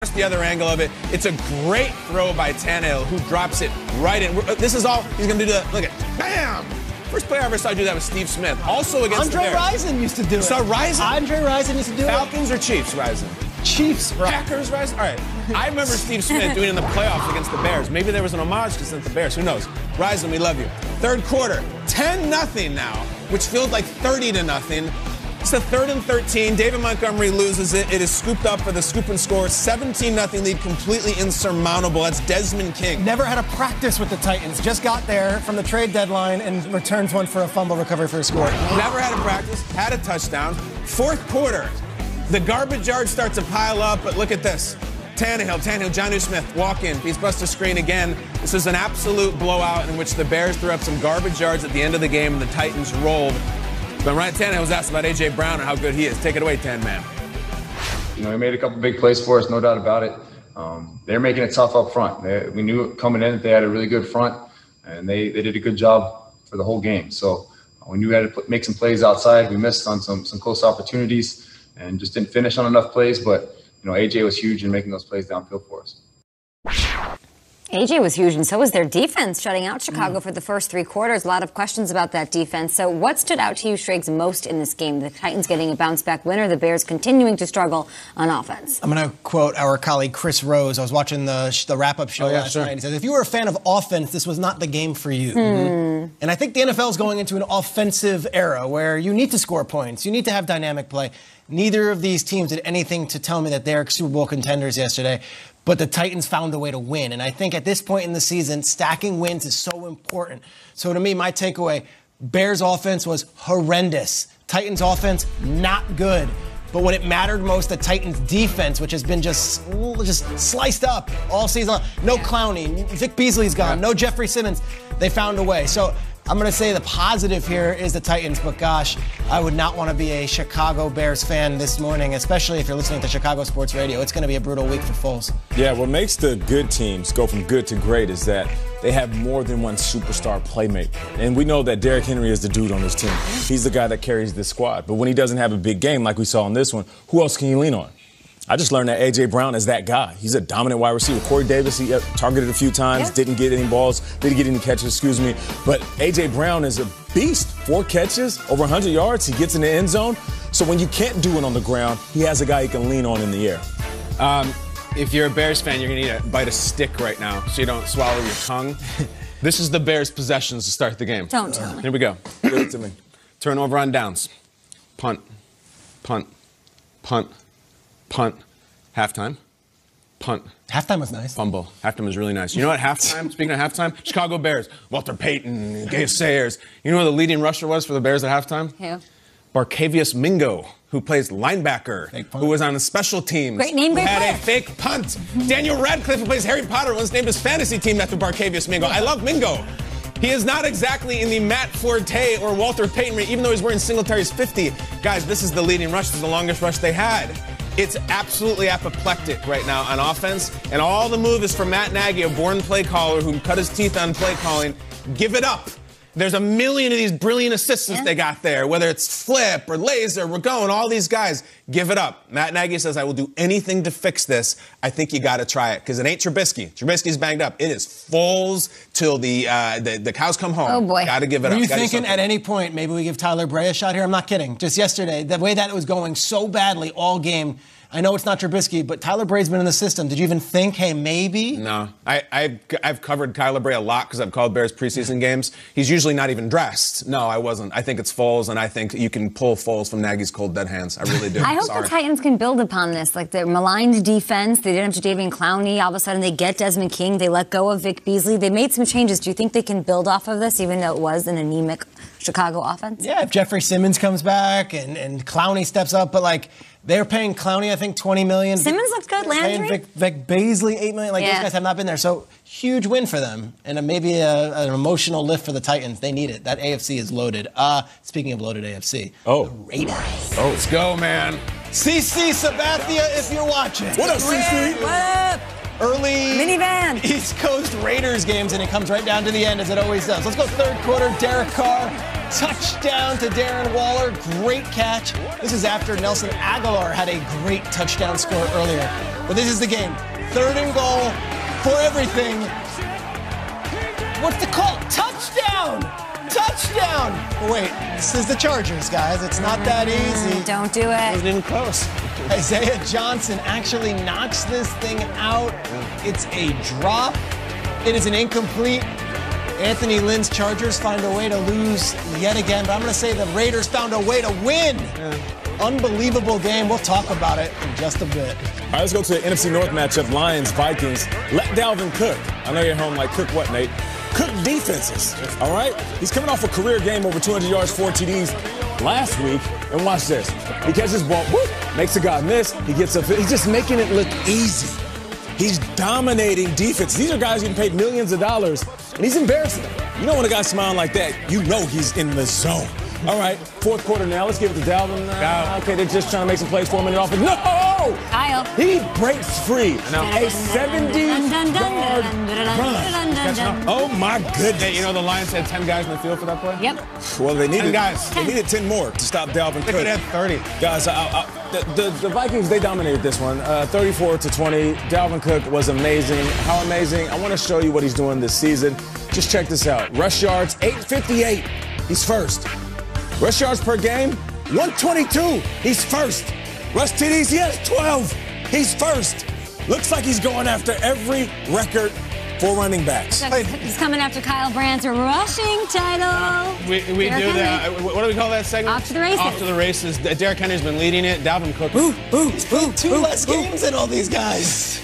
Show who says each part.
Speaker 1: The other angle of it, it's a great throw by Tannehill, who drops it right in. This is all he's going to do. Look at, bam! First player I ever saw do that was Steve Smith, also against
Speaker 2: Andre Rison used to do it.
Speaker 1: Saw Rison?
Speaker 2: Andre Rison used to do
Speaker 1: Falcons or Chiefs, Rison?
Speaker 2: Chiefs, right.
Speaker 1: Packers, Rison? All right. I remember Steve Smith doing it in the playoffs against the Bears. Maybe there was an homage to the Bears. Who knows? Rison, we love you. Third quarter, 10-0 now, which feels like 30-0. It's the 3rd and 13. David Montgomery loses it. It is scooped up for the scoop and score. 17-0 lead, completely insurmountable. That's Desmond King.
Speaker 2: Never had a practice with the Titans. Just got there from the trade deadline and returns one for a fumble recovery for a score.
Speaker 1: Never had a practice. Had a touchdown. Fourth quarter, the garbage yards start to pile up, but look at this. Tannehill, Jonnu Smith, walk in, beats Buster Screen again. This is an absolute blowout in which the Bears threw up some garbage yards at the end of the game and the Titans rolled. But Ryan Tannehill was asked about A.J. Brown and how good he is. Take it away, Tan Man.
Speaker 3: You know, he made a couple big plays for us, no doubt about it. They're making it tough up front. We knew coming in that they had a really good front, and they did a good job for the whole game. So we knew we had to make some plays outside. We missed on some close opportunities and just didn't finish on enough plays. But, you know, A.J. was huge in making those plays downfield for us.
Speaker 4: AJ was huge, and so was their defense, shutting out Chicago for the first 3 quarters. A lot of questions about that defense. So what stood out to you, Schrags, most in this game? The Titans getting a bounce-back win, or the Bears continuing to struggle on offense?
Speaker 2: I'm going to quote our colleague Chris Rose. I was watching the wrap-up show last night. He said, if you were a fan of offense, this was not the game for you. And I think the NFL is going into an offensive era where you need to score points. You need to have dynamic play. Neither of these teams did anything to tell me that they're Super Bowl contenders yesterday. But the Titans found a way to win. And I think at this point in the season, stacking wins is so important. So to me, my takeaway, Bears offense was horrendous. Titans offense, not good. But when it mattered most, the Titans defense, which has been just sliced up all season long. No Clowney. Vic Beasley's gone. No Jeffrey Simmons. They found a way. So I'm going to say the positive here is the Titans, but gosh, I would not want to be a Chicago Bears fan this morning, especially if you're listening to Chicago Sports Radio. It's going to be a brutal week for Foles.
Speaker 5: Yeah, what makes the good teams go from good to great is that they have more than one superstar playmaker. And we know that Derrick Henry is the dude on this team. He's the guy that carries this squad. But when he doesn't have a big game like we saw in this one, who else can you lean on? I just learned that A.J. Brown is that guy. He's a dominant wide receiver. Corey Davis, he targeted a few times, didn't get any balls, didn't get any catches, But A.J. Brown is a beast. 4 catches, over 100 yards. He gets in the end zone. So when you can't do it on the ground, he has a guy he can lean on in the air.
Speaker 1: If you're a Bears fan, you're going to need to bite a stick right now so you don't swallow your tongue. This is the Bears' possessions to start the game.
Speaker 4: Don't tell me.
Speaker 1: Here we go.
Speaker 5: Give it to me.
Speaker 1: Turnover on downs. Punt. Punt. Punt. Punt. Halftime. Punt.
Speaker 2: Halftime was nice.
Speaker 1: Fumble. Halftime was really nice. You know what halftime, speaking of halftime, Chicago Bears, Walter Payton, Gabe Sayers. You know who the leading rusher was for the Bears at halftime?
Speaker 4: Who?
Speaker 1: Barkevius Mingo, who plays linebacker, who was on the special teams.
Speaker 4: Great name, great
Speaker 1: had
Speaker 4: player.
Speaker 1: a fake punt. Daniel Radcliffe, who plays Harry Potter, once named his fantasy team after Barkevius Mingo. I love Mingo. He is not exactly in the Matt Forte or Walter Payton, even though he's wearing Singletary's 50. Guys, this is the leading rush. This is the longest rush they had. It's absolutely apoplectic right now on offense, and all the move is from Matt Nagy, a born play caller who cut his teeth on play calling. Give it up. There's a million of these brilliant assistants they got there, whether it's Flip or Laser, Ragone, all these guys. Give it up. Matt Nagy says, I will do anything to fix this. I think you got to try it, because it ain't Trubisky. Trubisky's banged up. It is Foles till the cows come home.
Speaker 4: Oh, boy.
Speaker 1: Got to give it up.
Speaker 2: Were you thinking at any point maybe we give Tyler Bray a shot here? I'm not kidding. Just yesterday, the way that it was going so badly all game, I know it's not Trubisky, but Tyler Bray's been in the system. Did you even think, hey, maybe?
Speaker 1: No. I've covered Kyler Bray a lot because I've called Bears preseason games. He's usually not even dressed. No, I wasn't. I think it's Foles, and I think you can pull Foles from Nagy's cold, dead hands. I really do.
Speaker 4: I hope the Titans can build upon this. Like, their maligned defense, they didn't have Jadeveon Clowney. All of a sudden, they get Desmond King. They let go of Vic Beasley. They made some changes. Do you think they can build off of this, even though it was an anemic Chicago offense?
Speaker 2: Yeah, if Jeffrey Simmons comes back and Clowney steps up, but, like, they're paying Clowney, I think, $20 million.
Speaker 4: Simmons looked good. Landry?
Speaker 2: Paying Vic Beasley, $8 million. Like, these guys have not been there. So, huge win for them. And maybe an emotional lift for the Titans. They need it. That AFC is loaded. Speaking of loaded AFC. The Raiders.
Speaker 1: Let's go, man.
Speaker 2: CC Sabathia, if you're watching.
Speaker 5: What up, CC?
Speaker 4: What up?
Speaker 2: Early
Speaker 4: Minivan.
Speaker 2: East Coast Raiders games, and it comes right down to the end, as it always does. Let's go third quarter. Derek Carr Touchdown to Darren Waller. Great catch. This is after Nelson Aguilar had a great touchdown score earlier. But this is the game. 3rd and goal for everything. What's the call? Touchdown! Touchdown! Oh, wait, this is the Chargers, guys. It's not that easy.
Speaker 4: Don't do it.
Speaker 1: Wasn't even close.
Speaker 2: Isaiah Johnson actually knocks this thing out. It's a drop. It is an incomplete. Anthony Lynn's Chargers find a way to lose yet again, but I'm going to say the Raiders found a way to win. Unbelievable game. We'll talk about it in just a bit.
Speaker 5: All right, let's go to the NFC North matchup, Lions-Vikings. Let Dalvin cook. I know you're at home like, cook what, Nate? Cook defenses, all right? He's coming off a career game, over 200 yards, 4 TDs last week. And watch this. He catches the ball, whoop, makes a guy miss. He gets up. He's just making it look easy. He's dominating defense. These are guys getting paid millions of dollars, and he's embarrassing them. You know when a guy's smiling like that, you know he's in the zone. All right, 4th quarter now. Let's give it to Dalvin. Okay, they're just trying to make some plays for him in the offense. No!
Speaker 4: Kyle.
Speaker 5: He breaks free. A 70-yard run. Oh, my goodness.
Speaker 1: Hey, you know the Lions had 10 guys in the field for that play?
Speaker 4: Yep.
Speaker 5: Well, they needed
Speaker 1: 10 guys.
Speaker 5: They needed 10 more to stop Dalvin
Speaker 1: They
Speaker 5: Cook.
Speaker 1: could have 30.
Speaker 5: Guys, the Vikings, they dominated this one, 34-20. Dalvin Cook was amazing. How amazing? I want to show you what he's doing this season. Just check this out. Rush yards, 858. He's first. Rush yards per game, 122. He's first. Rush TDs, he has 12. He's first. Looks like he's going after every record for running backs.
Speaker 4: He's coming after Kyle Brandt's rushing title.
Speaker 1: We do that. What do we call that segment?
Speaker 4: Off to the races.
Speaker 1: Off to the races. Derrick Henry's been leading it. Dalvin Cook.
Speaker 2: He's played 2 less games than all these guys.